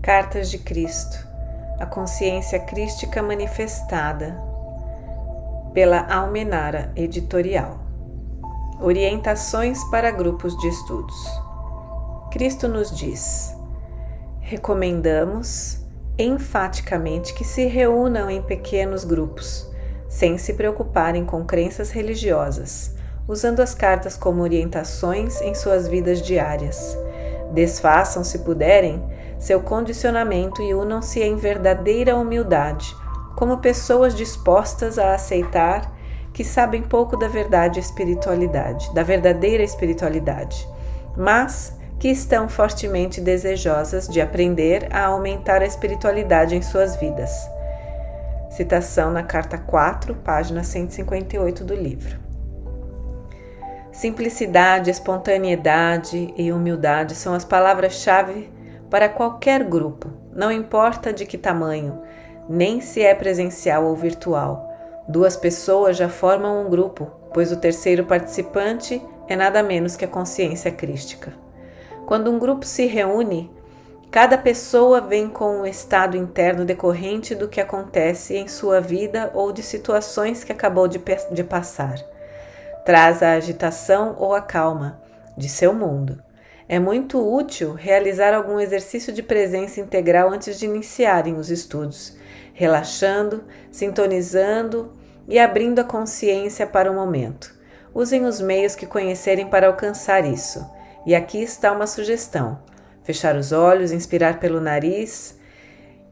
Cartas de Cristo, a consciência crística manifestada, pela Almenara Editorial. Orientações para grupos de estudos. Cristo nos diz: recomendamos enfaticamente que se reúnam em pequenos grupos, sem se preocuparem com crenças religiosas, usando as cartas como orientações em suas vidas diárias. Desfaçam, se puderem, seu condicionamento e unam-se em verdadeira humildade, como pessoas dispostas a aceitar que sabem pouco da verdadeira espiritualidade, mas que estão fortemente desejosas de aprender a aumentar a espiritualidade em suas vidas. Citação na carta 4, página 158 do livro. Simplicidade, espontaneidade e humildade são as palavras-chave para qualquer grupo, não importa de que tamanho, nem se é presencial ou virtual. 2 pessoas já formam um grupo, pois o terceiro participante é nada menos que a consciência crística. Quando um grupo se reúne, cada pessoa vem com um estado interno decorrente do que acontece em sua vida ou de situações que acabou de passar. Traz a agitação ou a calma de seu mundo. É muito útil realizar algum exercício de presença integral antes de iniciarem os estudos, relaxando, sintonizando e abrindo a consciência para o momento. Usem os meios que conhecerem para alcançar isso. E aqui está uma sugestão: fechar os olhos, inspirar pelo nariz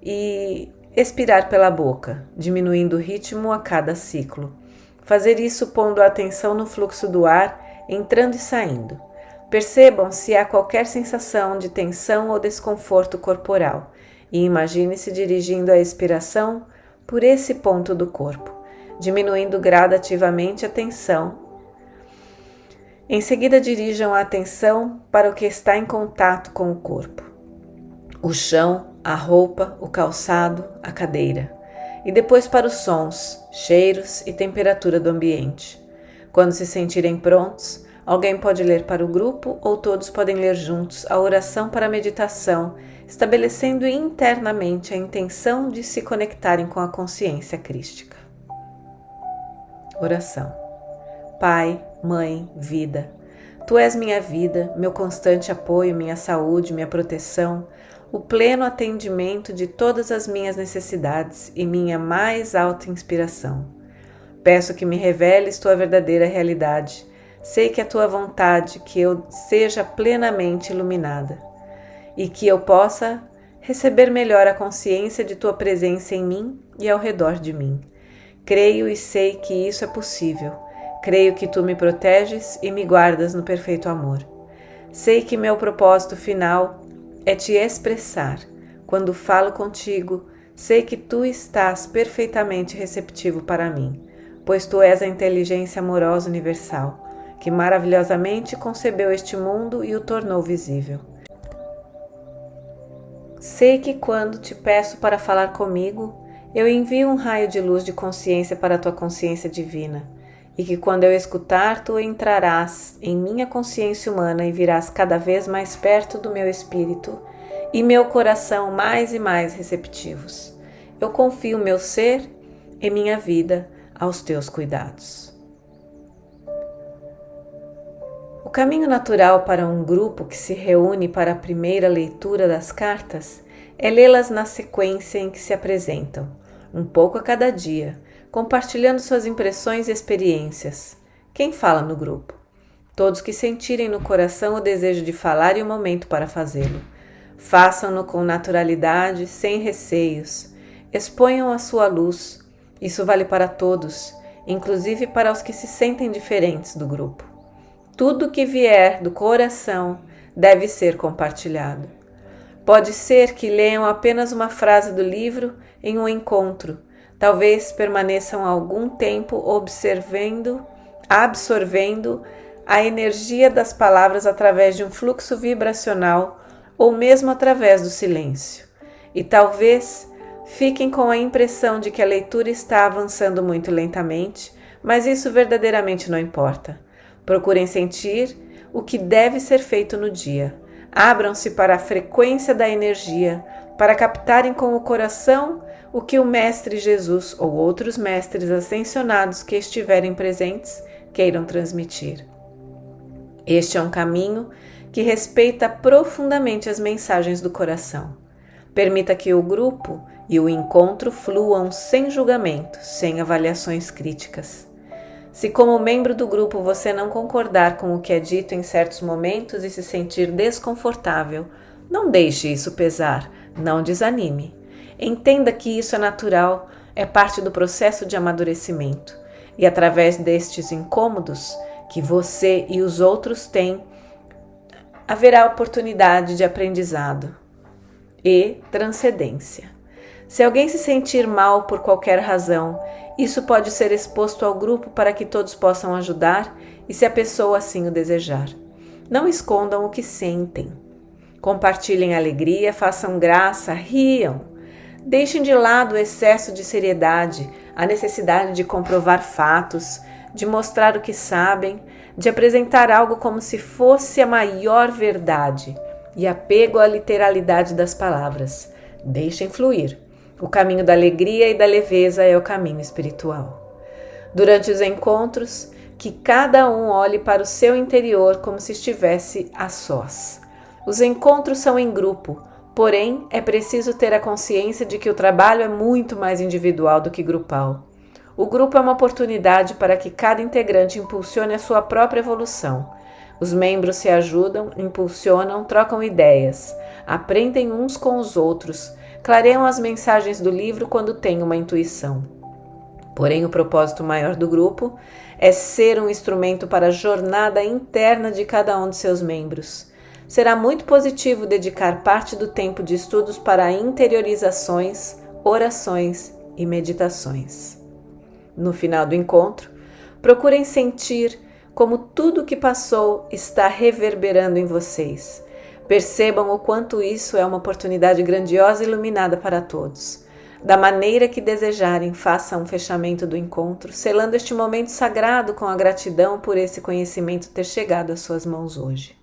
e expirar pela boca, diminuindo o ritmo a cada ciclo. Fazer isso pondo a atenção no fluxo do ar, entrando e saindo. Percebam se há qualquer sensação de tensão ou desconforto corporal e imagine-se dirigindo a expiração por esse ponto do corpo, diminuindo gradativamente a tensão. Em seguida, dirijam a atenção para o que está em contato com o corpo: o chão, a roupa, o calçado, a cadeira. E depois para os sons, cheiros e temperatura do ambiente. Quando se sentirem prontos, alguém pode ler para o grupo ou todos podem ler juntos a oração para a meditação, estabelecendo internamente a intenção de se conectarem com a consciência crística. Oração. Pai, Mãe, Vida, Tu és minha vida, meu constante apoio, minha saúde, minha proteção, o pleno atendimento de todas as minhas necessidades e minha mais alta inspiração. Peço que me reveles Tua verdadeira realidade. Sei que é Tua vontade que eu seja plenamente iluminada e que eu possa receber melhor a consciência de Tua presença em mim e ao redor de mim. Creio e sei que isso é possível. Creio que Tu me proteges e me guardas no perfeito amor. Sei que meu propósito final é Te expressar. Quando falo contigo, sei que Tu estás perfeitamente receptivo para mim, pois Tu és a inteligência amorosa universal, que maravilhosamente concebeu este mundo e o tornou visível. Sei que quando Te peço para falar comigo, eu envio um raio de luz de consciência para a Tua consciência divina, e que quando eu escutar, Tu entrarás em minha consciência humana e virás cada vez mais perto do meu espírito e meu coração mais e mais receptivos. Eu confio meu ser e minha vida aos Teus cuidados. O caminho natural para um grupo que se reúne para a primeira leitura das cartas é lê-las na sequência em que se apresentam, um pouco a cada dia, compartilhando suas impressões e experiências. Quem fala no grupo? Todos que sentirem no coração o desejo de falar e o momento para fazê-lo. Façam-no com naturalidade, sem receios. Exponham a sua luz. Isso vale para todos, inclusive para os que se sentem diferentes do grupo. Tudo que vier do coração deve ser compartilhado. Pode ser que leiam apenas uma frase do livro em um encontro. Talvez permaneçam algum tempo absorvendo a energia das palavras através de um fluxo vibracional ou mesmo através do silêncio. E talvez fiquem com a impressão de que a leitura está avançando muito lentamente, mas isso verdadeiramente não importa. Procurem sentir o que deve ser feito no dia. Abram-se para a frequência da energia, para captarem com o coração o que o Mestre Jesus ou outros mestres ascensionados que estiverem presentes queiram transmitir. Este é um caminho que respeita profundamente as mensagens do coração. Permita que o grupo e o encontro fluam sem julgamento, sem avaliações críticas. Se como membro do grupo você não concordar com o que é dito em certos momentos e se sentir desconfortável, não deixe isso pesar, não desanime. Entenda que isso é natural, é parte do processo de amadurecimento. E através destes incômodos que você e os outros têm, haverá oportunidade de aprendizado e transcendência. Se alguém se sentir mal por qualquer razão, isso pode ser exposto ao grupo para que todos possam ajudar e se a pessoa assim o desejar. Não escondam o que sentem. Compartilhem alegria, façam graça, riam. Deixem de lado o excesso de seriedade, a necessidade de comprovar fatos, de mostrar o que sabem, de apresentar algo como se fosse a maior verdade e apego à literalidade das palavras. Deixem fluir. O caminho da alegria e da leveza é o caminho espiritual. Durante os encontros, que cada um olhe para o seu interior como se estivesse a sós. Os encontros são em grupo, porém é preciso ter a consciência de que o trabalho é muito mais individual do que grupal. O grupo é uma oportunidade para que cada integrante impulsione a sua própria evolução. Os membros se ajudam, impulsionam, trocam ideias, aprendem uns com os outros, clareiam as mensagens do livro quando têm uma intuição. Porém, o propósito maior do grupo é ser um instrumento para a jornada interna de cada um de seus membros. Será muito positivo dedicar parte do tempo de estudos para interiorizações, orações e meditações. No final do encontro, procurem sentir como tudo o que passou está reverberando em vocês. Percebam o quanto isso é uma oportunidade grandiosa e iluminada para todos. Da maneira que desejarem, façam um fechamento do encontro, selando este momento sagrado com a gratidão por esse conhecimento ter chegado às suas mãos hoje.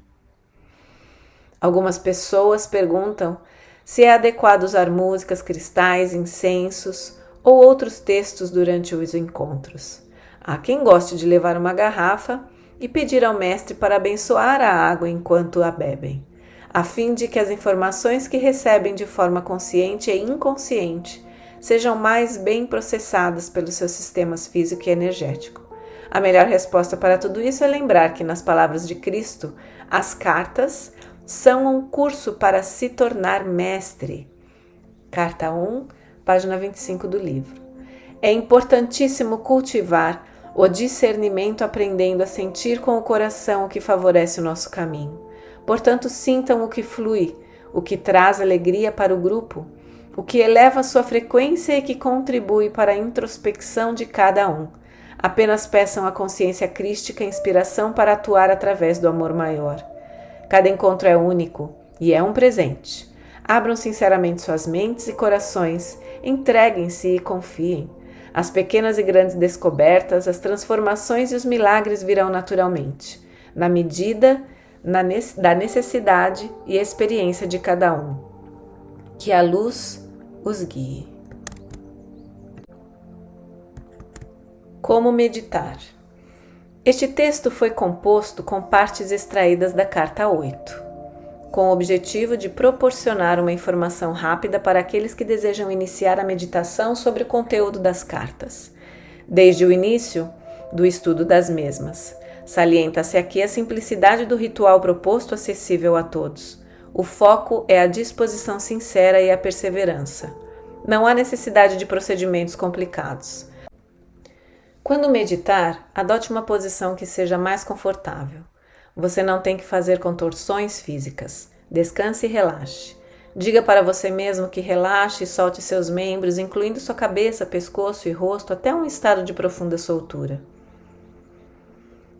Algumas pessoas perguntam se é adequado usar músicas, cristais, incensos ou outros textos durante os encontros. Há quem goste de levar uma garrafa e pedir ao mestre para abençoar a água enquanto a bebem, a fim de que as informações que recebem de forma consciente e inconsciente sejam mais bem processadas pelos seus sistemas físico e energético. A melhor resposta para tudo isso é lembrar que, nas palavras de Cristo, as cartas são um curso para se tornar mestre. Carta 1, página 25 do livro. É importantíssimo cultivar o discernimento aprendendo a sentir com o coração o que favorece o nosso caminho. Portanto, sintam o que flui, o que traz alegria para o grupo, o que eleva sua frequência e que contribui para a introspecção de cada um. Apenas peçam à consciência crística inspiração para atuar através do amor maior. Cada encontro é único e é um presente. Abram sinceramente suas mentes e corações, entreguem-se e confiem. As pequenas e grandes descobertas, as transformações e os milagres virão naturalmente, na medida da necessidade e experiência de cada um. Que a luz os guie. Como meditar? Este texto foi composto com partes extraídas da Carta 8, com o objetivo de proporcionar uma informação rápida para aqueles que desejam iniciar a meditação sobre o conteúdo das cartas, desde o início do estudo das mesmas. Salienta-se aqui a simplicidade do ritual proposto acessível a todos. O foco é a disposição sincera e a perseverança. Não há necessidade de procedimentos complicados. Quando meditar, adote uma posição que seja mais confortável. Você não tem que fazer contorções físicas. Descanse e relaxe. Diga para você mesmo que relaxe e solte seus membros, incluindo sua cabeça, pescoço e rosto, até um estado de profunda soltura.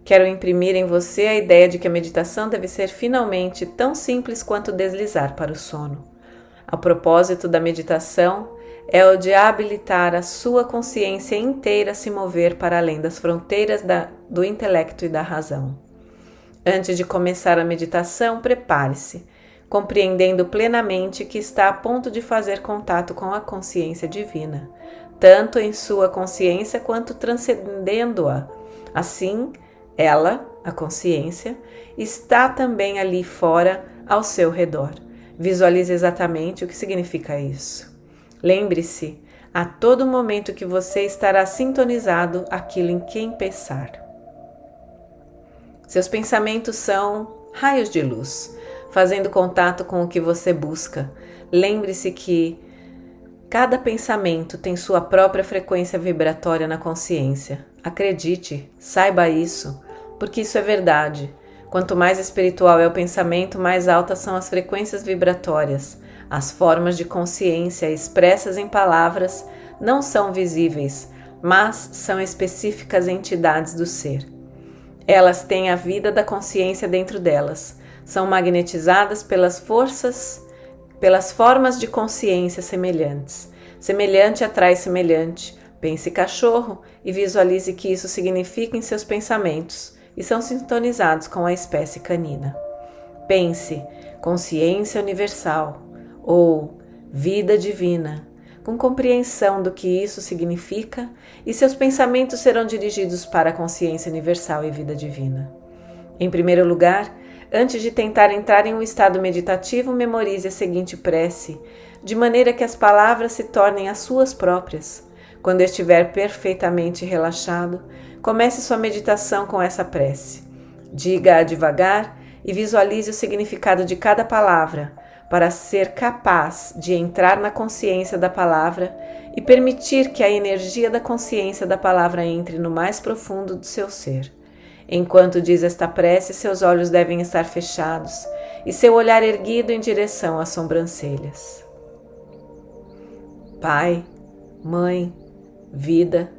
Quero imprimir em você a ideia de que a meditação deve ser finalmente tão simples quanto deslizar para o sono. O propósito da meditação é o de habilitar a sua consciência inteira a se mover para além das fronteiras do intelecto e da razão. Antes de começar a meditação, prepare-se. compreendendo plenamente que está a ponto de fazer contato com a consciência divina, tanto em sua consciência quanto transcendendo-a. Assim, ela, a consciência, está também ali fora, ao seu redor. Visualize exatamente o que significa isso. Lembre-se, a todo momento que você estará sintonizado àquilo em quem pensar. Seus pensamentos são raios de luz, fazendo contato com o que você busca. Lembre-se que cada pensamento tem sua própria frequência vibratória na consciência. Acredite, saiba isso, porque isso é verdade. Quanto mais espiritual é o pensamento, mais altas são as frequências vibratórias. As formas de consciência expressas em palavras não são visíveis, mas são específicas entidades do ser. Elas têm a vida da consciência dentro delas. São magnetizadas pelas formas de consciência semelhantes. Semelhante atrai semelhante. Pense cachorro e visualize que isso significa em seus pensamentos e são sintonizados com a espécie canina. Pense consciência universal ou vida divina, com compreensão do que isso significa, e seus pensamentos serão dirigidos para a consciência universal e vida divina. Em primeiro lugar, antes de tentar entrar em um estado meditativo, memorize a seguinte prece, de maneira que as palavras se tornem as suas próprias. Quando estiver perfeitamente relaxado, comece sua meditação com essa prece. Diga-a devagar e visualize o significado de cada palavra, para ser capaz de entrar na consciência da palavra e permitir que a energia da consciência da palavra entre no mais profundo do seu ser. Enquanto diz esta prece, seus olhos devem estar fechados e seu olhar erguido em direção às sobrancelhas. Pai, Mãe, Vida,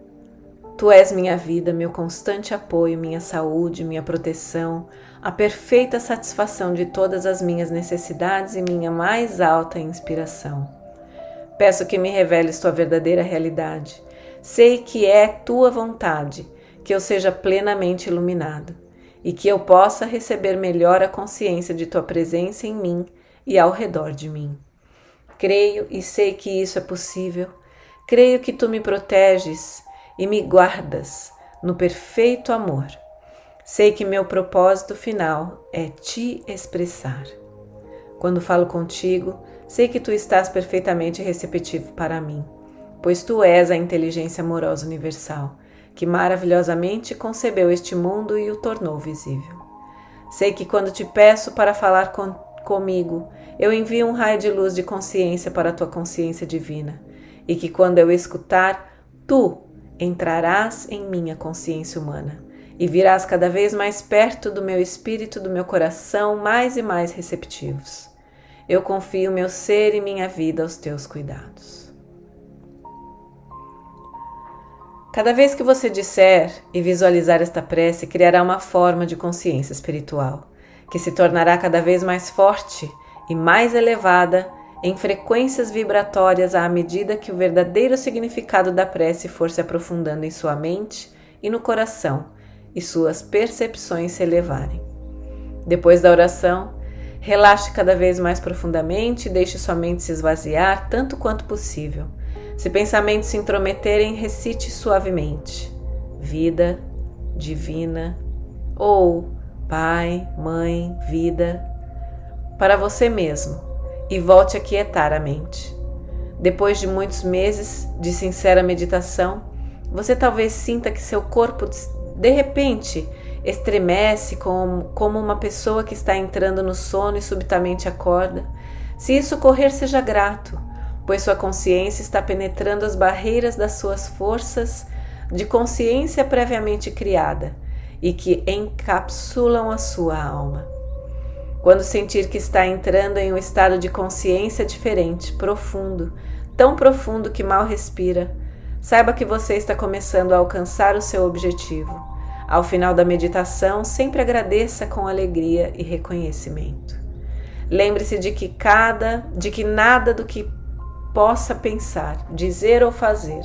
Tu és minha vida, meu constante apoio, minha saúde, minha proteção, a perfeita satisfação de todas as minhas necessidades e minha mais alta inspiração. Peço que me reveles Tua verdadeira realidade. Sei que é Tua vontade que eu seja plenamente iluminado e que eu possa receber melhor a consciência de Tua presença em mim e ao redor de mim. Creio e sei que isso é possível. Creio que Tu me proteges e me guardas no perfeito amor. Sei que meu propósito final é Te expressar. Quando falo contigo, sei que Tu estás perfeitamente receptivo para mim, pois Tu és a inteligência amorosa universal, que maravilhosamente concebeu este mundo e o tornou visível. Sei que quando Te peço para falar comigo, eu envio um raio de luz de consciência para a Tua consciência divina, e que quando eu escutar, Tu entrarás em minha consciência humana e virás cada vez mais perto do meu espírito, do meu coração, mais e mais receptivos. Eu confio meu ser e minha vida aos Teus cuidados. Cada vez que você disser e visualizar esta prece, criará uma forma de consciência espiritual, que se tornará cada vez mais forte e mais elevada em frequências vibratórias à medida que o verdadeiro significado da prece for se aprofundando em sua mente e no coração e suas percepções se elevarem. Depois da oração, relaxe cada vez mais profundamente e deixe sua mente se esvaziar tanto quanto possível. Se pensamentos se intrometerem, recite suavemente: Vida Divina ou Pai, Mãe, Vida, para você mesmo. E volte a quietar a mente. Depois de muitos meses de sincera meditação, você talvez sinta que seu corpo de repente estremece como uma pessoa que está entrando no sono e subitamente acorda. Se isso ocorrer, seja grato, pois sua consciência está penetrando as barreiras das suas forças de consciência previamente criada e que encapsulam a sua alma. Quando sentir que está entrando em um estado de consciência diferente, profundo, tão profundo que mal respira, saiba que você está começando a alcançar o seu objetivo. Ao final da meditação, sempre agradeça com alegria e reconhecimento. Lembre-se de que nada do que possa pensar, dizer ou fazer,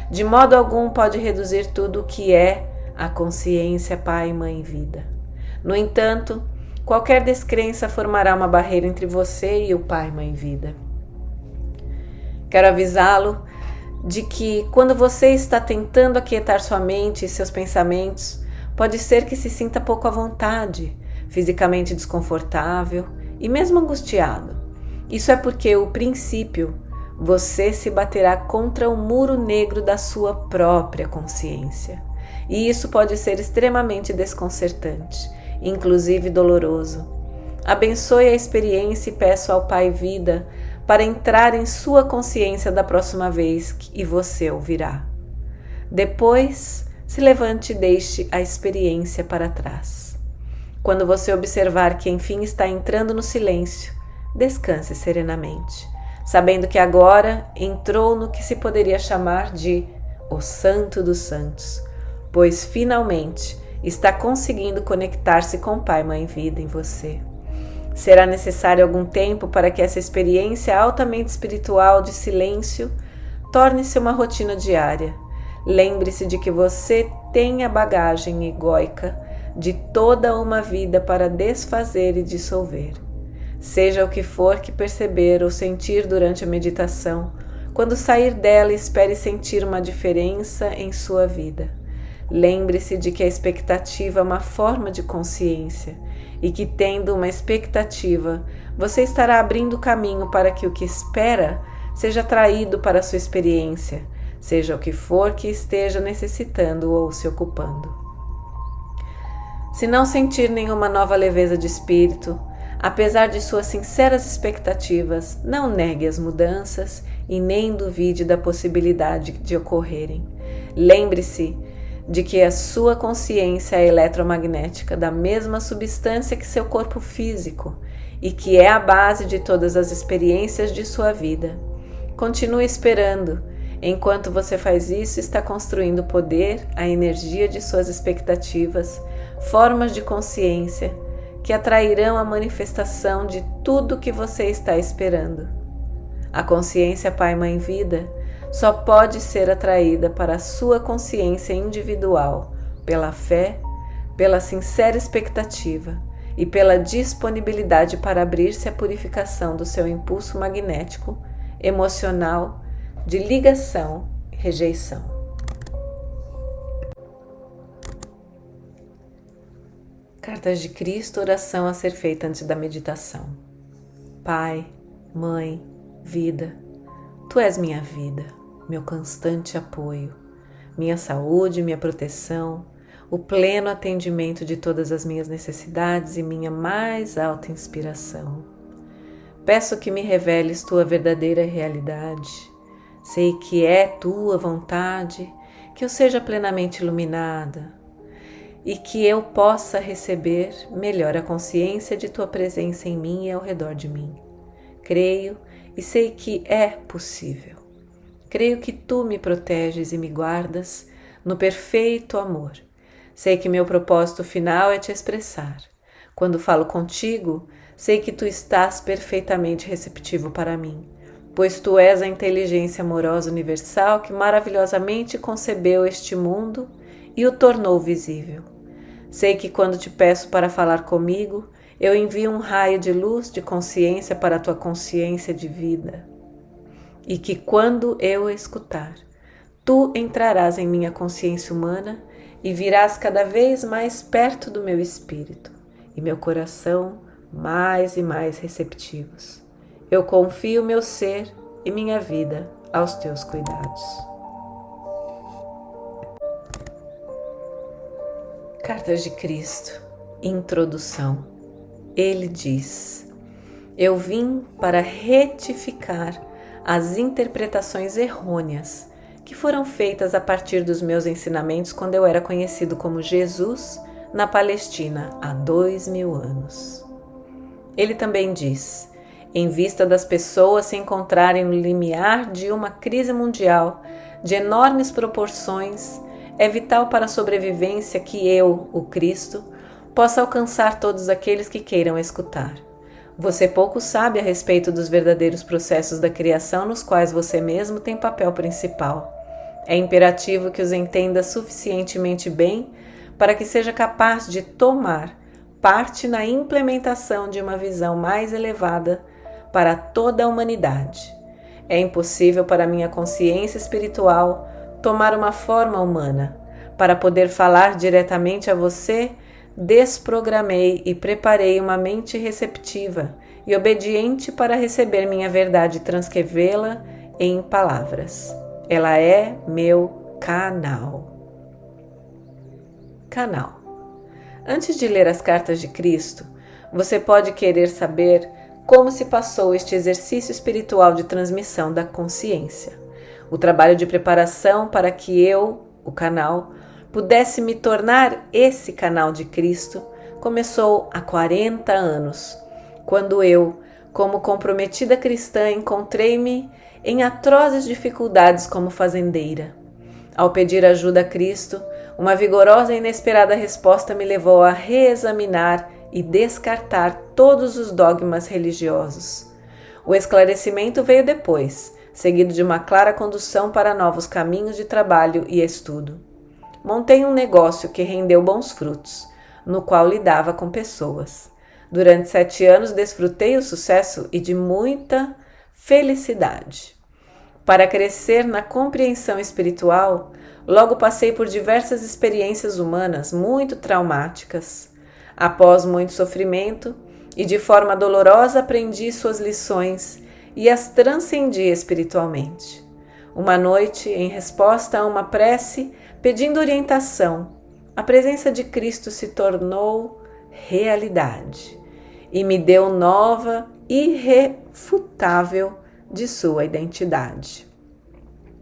de modo algum pode reduzir tudo o que é a consciência Pai, Mãe, Vida. No entanto, Qualquer descrença formará uma barreira entre você e o Pai, Mãe Vida. Quero avisá-lo de que quando você está tentando aquietar sua mente e seus pensamentos, pode ser que se sinta pouco à vontade, fisicamente desconfortável e mesmo angustiado. Isso é porque o princípio, você se baterá contra o muro negro da sua própria consciência. E isso pode ser extremamente desconcertante, inclusive doloroso. Abençoe a experiência e peço ao Pai Vida para entrar em sua consciência da próxima vez que você ouvirá. Depois, se levante e deixe a experiência para trás. Quando você observar que enfim está entrando no silêncio, descanse serenamente, sabendo que agora entrou no que se poderia chamar de o Santo dos Santos, pois finalmente está conseguindo conectar-se com o Pai Mãe Vida em você. Será necessário algum tempo para que essa experiência altamente espiritual de silêncio torne-se uma rotina diária. Lembre-se de que você tem a bagagem egóica de toda uma vida para desfazer e dissolver. Seja o que for que perceber ou sentir durante a meditação, quando sair dela, espere sentir uma diferença em sua vida. Lembre-se de que a expectativa é uma forma de consciência e que, tendo uma expectativa, você estará abrindo caminho para que o que espera seja atraído para a sua experiência, seja o que for que esteja necessitando ou se ocupando. Se não sentir nenhuma nova leveza de espírito, apesar de suas sinceras expectativas, não negue as mudanças e nem duvide da possibilidade de ocorrerem. Lembre-se de que a sua consciência é eletromagnética da mesma substância que seu corpo físico e que é a base de todas as experiências de sua vida. Continue esperando. Enquanto você faz isso, está construindo o poder, a energia de suas expectativas, formas de consciência que atrairão a manifestação de tudo que você está esperando. A consciência Pai Mãe Vida só pode ser atraída para a sua consciência individual pela fé, pela sincera expectativa e pela disponibilidade para abrir-se à purificação do seu impulso magnético, emocional, de ligação e rejeição. Cartas de Cristo, oração a ser feita antes da meditação. Pai, Mãe, Vida, Tu és minha vida, meu constante apoio, minha saúde, minha proteção, o pleno atendimento de todas as minhas necessidades e minha mais alta inspiração. Peço que me reveles Tua verdadeira realidade. Sei que é Tua vontade, que eu seja plenamente iluminada e que eu possa receber melhor a consciência de Tua presença em mim e ao redor de mim. Creio e sei que é possível. Creio que Tu me proteges e me guardas no perfeito amor. Sei que meu propósito final é Te expressar. Quando falo contigo, sei que Tu estás perfeitamente receptivo para mim, pois Tu és a inteligência amorosa universal que maravilhosamente concebeu este mundo e o tornou visível. Sei que quando Te peço para falar comigo, eu envio um raio de luz de consciência para a Tua consciência de vida. E que quando eu escutar, Tu entrarás em minha consciência humana e virás cada vez mais perto do meu espírito e meu coração mais e mais receptivos. Eu confio meu ser e minha vida aos Teus cuidados. Cartas de Cristo, Introdução. Ele diz: Eu vim para retificar as interpretações errôneas que foram feitas a partir dos meus ensinamentos quando eu era conhecido como Jesus na Palestina há 2000 anos. Ele também diz: Em vista das pessoas se encontrarem no limiar de uma crise mundial de enormes proporções, é vital para a sobrevivência que eu, o Cristo, possa alcançar todos aqueles que queiram escutar. Você pouco sabe a respeito dos verdadeiros processos da criação nos quais você mesmo tem papel principal. É imperativo que os entenda suficientemente bem para que seja capaz de tomar parte na implementação de uma visão mais elevada para toda a humanidade. É impossível para minha consciência espiritual tomar uma forma humana. Para poder falar diretamente a você, desprogramei e preparei uma mente receptiva e obediente para receber minha verdade e transcrevê-la em palavras. Ela é meu canal. Canal. Antes de ler as cartas de Cristo, você pode querer saber como se passou este exercício espiritual de transmissão da consciência. O trabalho de preparação para que eu, o canal, pudesse me tornar esse canal de Cristo começou há 40 anos, quando eu, como comprometida cristã, encontrei-me em atrozes dificuldades como fazendeira. Ao pedir ajuda a Cristo, uma vigorosa e inesperada resposta me levou a reexaminar e descartar todos os dogmas religiosos. O esclarecimento veio depois, seguido de uma clara condução para novos caminhos de trabalho e estudo. Montei um negócio que rendeu bons frutos, no qual lidava com pessoas. Durante 7 anos desfrutei o sucesso e de muita felicidade. Para crescer na compreensão espiritual, logo passei por diversas experiências humanas muito traumáticas. Após muito sofrimento e de forma dolorosa aprendi suas lições e as transcendi espiritualmente. Uma noite, em resposta a uma prece pedindo orientação, a presença de Cristo se tornou realidade e me deu nova irrefutável de sua identidade.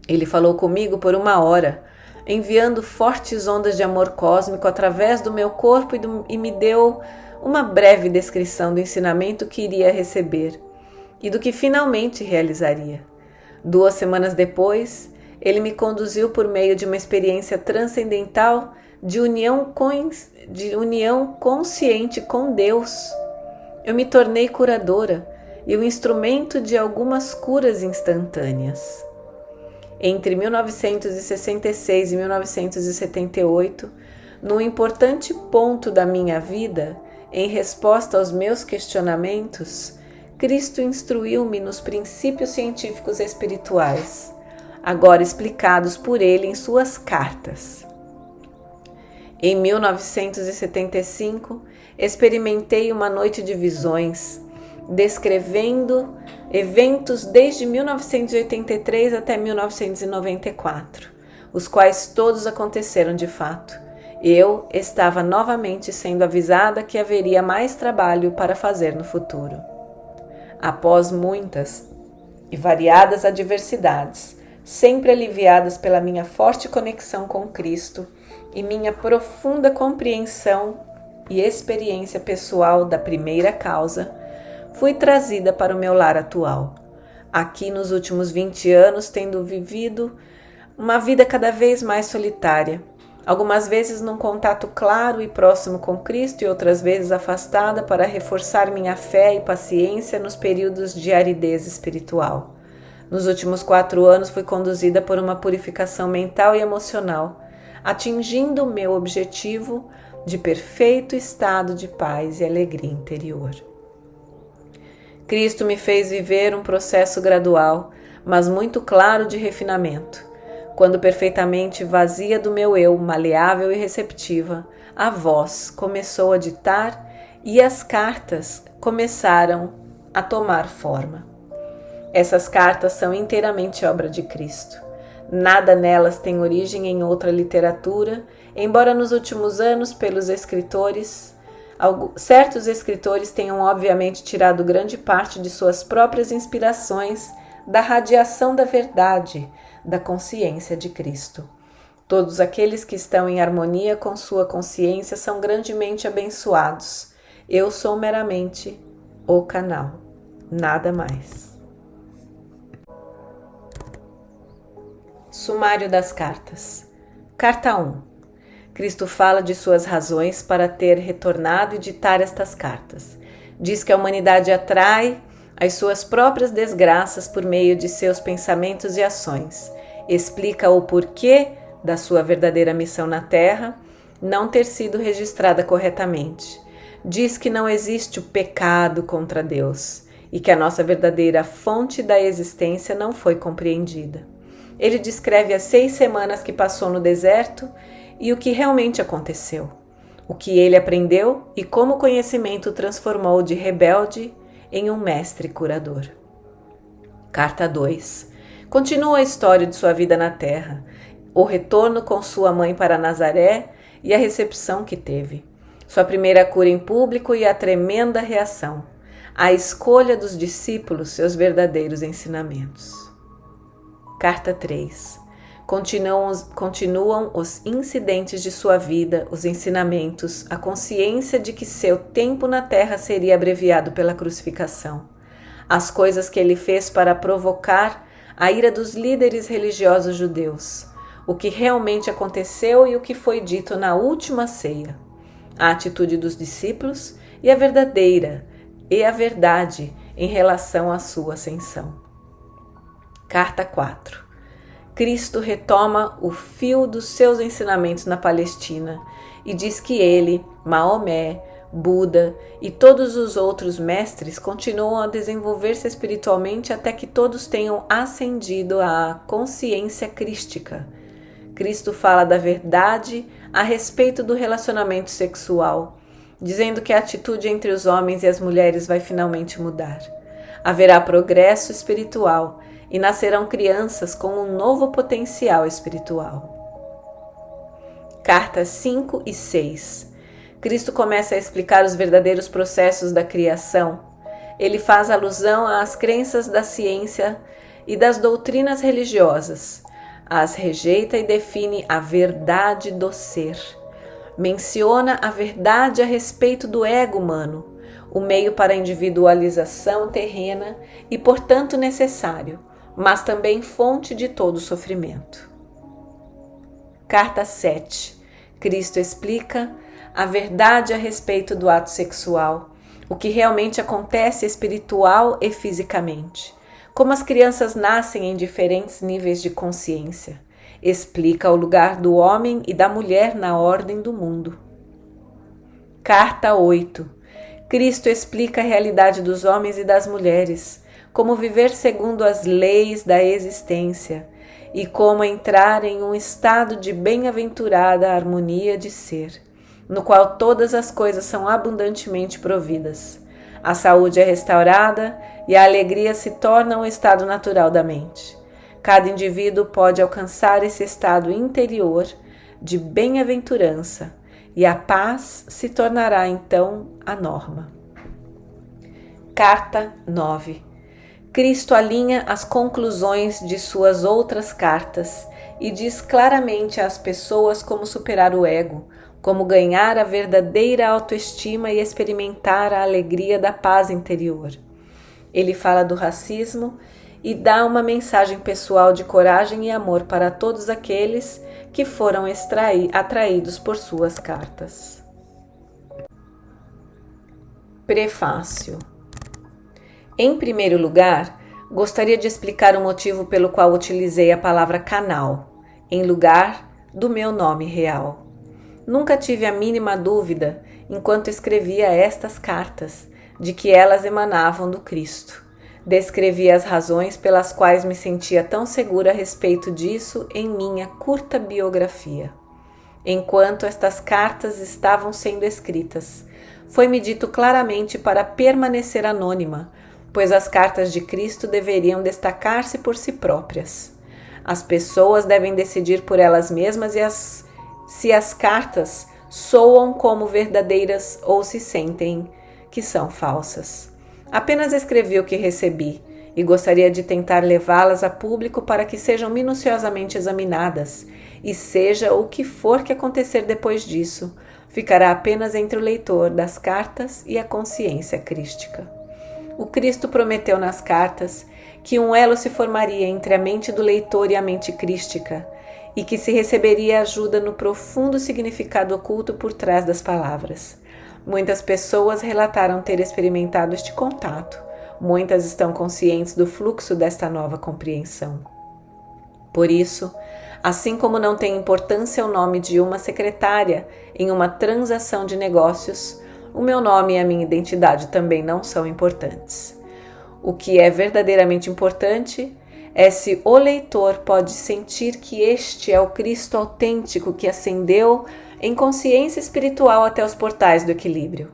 Ele falou comigo por 1 hora, enviando fortes ondas de amor cósmico através do meu corpo e me deu uma breve descrição do ensinamento que iria receber e do que finalmente realizaria. 2 semanas depois, ele me conduziu por meio de uma experiência transcendental de união consciente com Deus. Eu me tornei curadora e o instrumento de algumas curas instantâneas. Entre 1966 e 1978, num importante ponto da minha vida, em resposta aos meus questionamentos, Cristo instruiu-me nos princípios científicos espirituais, agora explicados por ele em suas cartas. Em 1975, experimentei uma noite de visões, descrevendo eventos desde 1983 até 1994, os quais todos aconteceram de fato. Eu estava novamente sendo avisada que haveria mais trabalho para fazer no futuro. Após muitas e variadas adversidades, sempre aliviadas pela minha forte conexão com Cristo e minha profunda compreensão e experiência pessoal da primeira causa, fui trazida para o meu lar atual. Aqui nos últimos 20 anos, tendo vivido uma vida cada vez mais solitária, algumas vezes num contato claro e próximo com Cristo e outras vezes afastada para reforçar minha fé e paciência nos períodos de aridez espiritual. Nos últimos 4 anos fui conduzida por uma purificação mental e emocional, atingindo o meu objetivo de perfeito estado de paz e alegria interior. Cristo me fez viver um processo gradual, mas muito claro de refinamento. Quando perfeitamente vazia do meu eu, maleável e receptiva, a voz começou a ditar e as cartas começaram a tomar forma. Essas cartas são inteiramente obra de Cristo. Nada nelas tem origem em outra literatura, embora nos últimos anos, certos escritores tenham obviamente tirado grande parte de suas próprias inspirações da radiação da verdade, da consciência de Cristo. Todos aqueles que estão em harmonia com sua consciência são grandemente abençoados. Eu sou meramente o canal, nada mais. Sumário das cartas. Carta 1. Cristo fala de suas razões para ter retornado e ditar estas cartas. Diz que a humanidade atrai as suas próprias desgraças por meio de seus pensamentos e ações. Explica o porquê da sua verdadeira missão na Terra não ter sido registrada corretamente. diz que não existe o pecado contra Deus e que a nossa verdadeira fonte da existência não foi compreendida. Ele descreve as 6 semanas que passou no deserto e o que realmente aconteceu, o que ele aprendeu e como o conhecimento o transformou de rebelde em um mestre curador. Carta 2. Continua a história de sua vida na terra, o retorno com sua mãe para Nazaré e a recepção que teve, sua primeira cura em público e a tremenda reação, a escolha dos discípulos, seus verdadeiros ensinamentos. Carta 3. Continuam os incidentes de sua vida, os ensinamentos, a consciência de que seu tempo na terra seria abreviado pela crucificação, as coisas que ele fez para provocar a ira dos líderes religiosos judeus, o que realmente aconteceu e o que foi dito na última ceia, a atitude dos discípulos e a verdade em relação à sua ascensão. Carta 4. Cristo retoma o fio dos seus ensinamentos na Palestina e diz que ele, Maomé, Buda e todos os outros mestres continuam a desenvolver-se espiritualmente até que todos tenham ascendido à consciência crística. Cristo fala da verdade a respeito do relacionamento sexual, dizendo que a atitude entre os homens e as mulheres vai finalmente mudar. Haverá progresso espiritual e nascerão crianças com um novo potencial espiritual. Cartas 5 e 6. Cristo começa a explicar os verdadeiros processos da criação. Ele faz alusão às crenças da ciência e das doutrinas religiosas. As rejeita e define a verdade do ser. Menciona a verdade a respeito do ego humano, o meio para a individualização terrena e, portanto, necessário, mas também fonte de todo sofrimento. Carta 7. Cristo explica a verdade a respeito do ato sexual, o que realmente acontece espiritual e fisicamente, como as crianças nascem em diferentes níveis de consciência. Explica o lugar do homem e da mulher na ordem do mundo. Carta 8. Cristo explica a realidade dos homens e das mulheres, como viver segundo as leis da existência e como entrar em um estado de bem-aventurada harmonia de ser, no qual todas as coisas são abundantemente providas. A saúde é restaurada e a alegria se torna um estado natural da mente. Cada indivíduo pode alcançar esse estado interior de bem-aventurança e a paz se tornará então a norma. Carta 9. Cristo alinha as conclusões de suas outras cartas e diz claramente às pessoas como superar o ego, como ganhar a verdadeira autoestima e experimentar a alegria da paz interior. Ele fala do racismo e dá uma mensagem pessoal de coragem e amor para todos aqueles que foram atraídos por suas cartas. Prefácio. Em primeiro lugar, gostaria de explicar o motivo pelo qual utilizei a palavra canal, em lugar do meu nome real. Nunca tive a mínima dúvida, enquanto escrevia estas cartas, de que elas emanavam do Cristo. Descrevi as razões pelas quais me sentia tão segura a respeito disso em minha curta biografia. Enquanto estas cartas estavam sendo escritas, foi-me dito claramente para permanecer anônima, pois as cartas de Cristo deveriam destacar-se por si próprias. As pessoas devem decidir por elas mesmas se as cartas soam como verdadeiras ou se sentem que são falsas. Apenas escrevi o que recebi e gostaria de tentar levá-las a público para que sejam minuciosamente examinadas, e seja o que for que acontecer depois disso, ficará apenas entre o leitor das cartas e a consciência crística. O Cristo prometeu nas cartas que um elo se formaria entre a mente do leitor e a mente crística, e que se receberia ajuda no profundo significado oculto por trás das palavras. Muitas pessoas relataram ter experimentado este contato. Muitas estão conscientes do fluxo desta nova compreensão. Por isso, assim como não tem importância o nome de uma secretária em uma transação de negócios, o meu nome e a minha identidade também não são importantes. O que é verdadeiramente importante é se o leitor pode sentir que este é o Cristo autêntico que ascendeu em consciência espiritual até os portais do equilíbrio,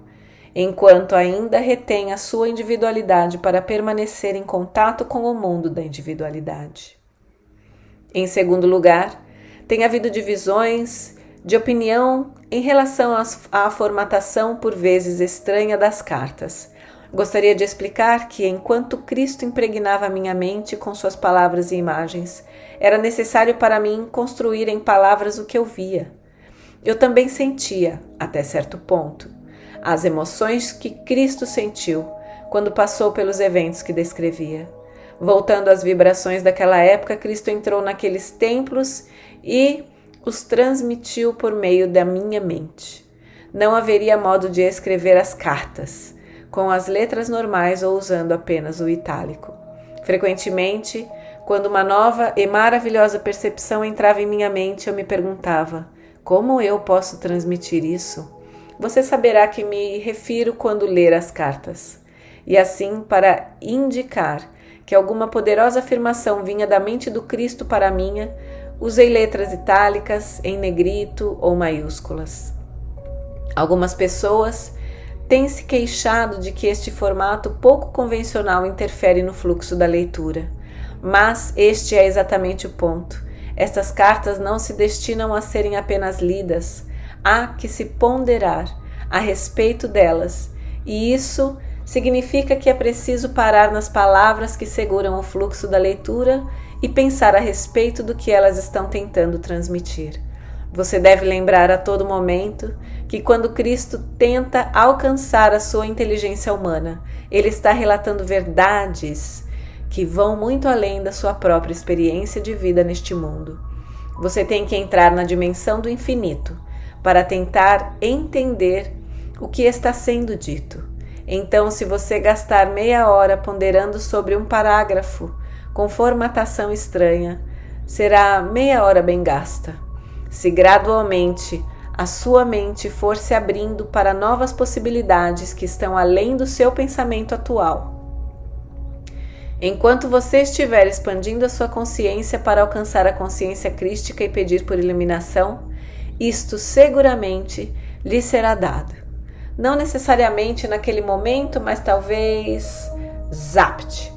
enquanto ainda retém a sua individualidade para permanecer em contato com o mundo da individualidade. Em segundo lugar, tem havido divisões de opinião em relação à formatação por vezes estranha das cartas. Gostaria de explicar que, enquanto Cristo impregnava minha mente com suas palavras e imagens, era necessário para mim construir em palavras o que eu via. Eu também sentia, até certo ponto, as emoções que Cristo sentiu quando passou pelos eventos que descrevia. Voltando às vibrações daquela época, Cristo entrou naqueles templos e os transmitiu por meio da minha mente. Não haveria modo de escrever as cartas com as letras normais ou usando apenas o itálico. Frequentemente, quando uma nova e maravilhosa percepção entrava em minha mente, eu me perguntava: como eu posso transmitir isso? Você saberá que me refiro quando ler as cartas. E assim, para indicar que alguma poderosa afirmação vinha da mente do Cristo para a minha, usei letras itálicas, em negrito ou maiúsculas. Algumas pessoas têm se queixado de que este formato pouco convencional interfere no fluxo da leitura. Mas este é exatamente o ponto. Estas cartas não se destinam a serem apenas lidas. Há que se ponderar a respeito delas, e isso significa que é preciso parar nas palavras que seguram o fluxo da leitura e pensar a respeito do que elas estão tentando transmitir. Você deve lembrar a todo momento que quando Cristo tenta alcançar a sua inteligência humana, ele está relatando verdades que vão muito além da sua própria experiência de vida neste mundo. Você tem que entrar na dimensão do infinito para tentar entender o que está sendo dito. Então, se você gastar meia hora ponderando sobre um parágrafo com formatação estranha, será meia hora bem gasta. Se gradualmente a sua mente for se abrindo para novas possibilidades que estão além do seu pensamento atual. Enquanto você estiver expandindo a sua consciência para alcançar a consciência crística e pedir por iluminação, isto seguramente lhe será dado. Não necessariamente naquele momento, mas talvez zapt.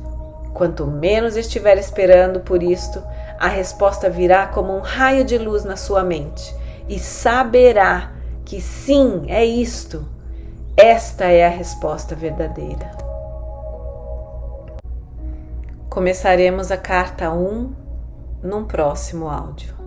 Quanto menos estiver esperando por isto, a resposta virá como um raio de luz na sua mente e saberá que sim, é isto. Esta é a resposta verdadeira. Começaremos a carta 1 num próximo áudio.